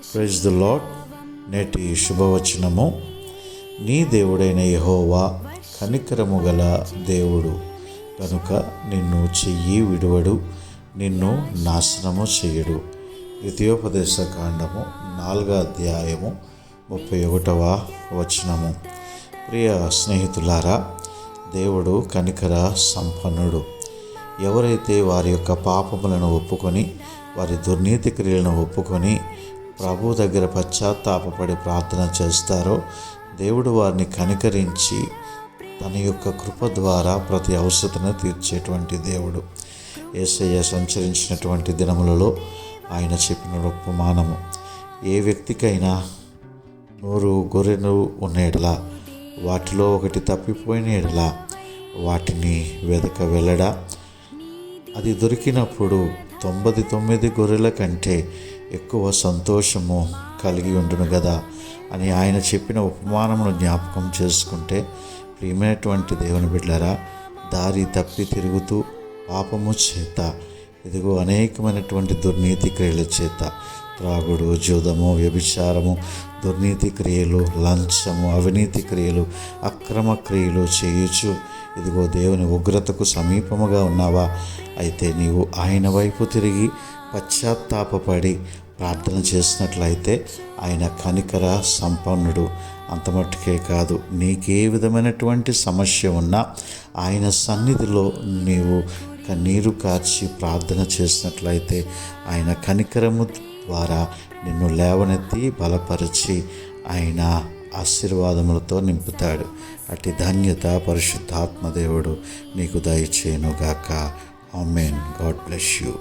Praise the lord. నేటి శుభవచనము: నీ దేవుడైన యెహోవా కనికరము గల దేవుడు కనుక నిన్ను చెయ్యి విడువడు, నిన్ను నాశనము చేయడు. ద్వితీయోపదేశ కాండము 4వ అధ్యాయము 31వ వచనము. ప్రియ స్నేహితులారా, దేవుడు కనికర సంపన్నుడు. ఎవరైతే వారి యొక్క పాపములను ఒప్పుకొని, వారి దుర్నీతి క్రియలను ఒప్పుకొని ప్రభు దగ్గర పశ్చాత్తాపపడి ప్రార్థన చేస్తారో, దేవుడు వారిని కనికరించి తన యొక్క కృప ద్వారా ప్రతి అవసరతను తీర్చేటువంటి దేవుడు. యేసయ్య సంచరించినటువంటి దినములలో ఆయన చెప్పిన ఉపమానము: ఏ వ్యక్తికైనా 100 గొర్రెలు ఉన్న ఎడల వాటిలో ఒకటి తప్పిపోయిన ఎడల వాటిని వెదక వెళ్ళడా? అది దొరికినప్పుడు 99 గొర్రెల కంటే ఎక్కువ సంతోషము కలిగి ఉండును కదా అని ఆయన చెప్పిన ఉపమానమును జ్ఞాపకం చేసుకుంటే, ప్రియమైనటువంటి దేవుని బిడ్డలారా, దారి తప్పి తిరుగుతూ పాపము చేత, ఇదిగో అనేకమైనటువంటి దుర్నీతి క్రియల చేత, త్రాగుడు, జూదము, వ్యభిచారము, దుర్నీతి క్రియలు, లంచము, అవినీతి క్రియలు, అక్రమ క్రియలు చేయుచు ఇదిగో దేవుని ఉగ్రతకు సమీపముగా ఉన్నావా? అయితే నీవు ఆయన వైపు తిరిగి పశ్చాత్తాపపడి ప్రార్థన చేసినట్లయితే ఆయన కనికర సంపన్నుడు. అంతమట్టుకే కాదు, నీకే విధమైనటువంటి సమస్య ఉన్నా ఆయన సన్నిధిలో నీవు కన్నీరు కార్చి ప్రార్థన చేసినట్లయితే ఆయన కనికరము ద్వారా నిన్ను లేవనెత్తి బలపరిచి ఆయన ఆశీర్వాదములతో నింపుతాడు. అట్టి ధన్యత పరిశుద్ధాత్మ దేవుడు నీకు దయచేయునుగాక. ఆమేన్. God bless you.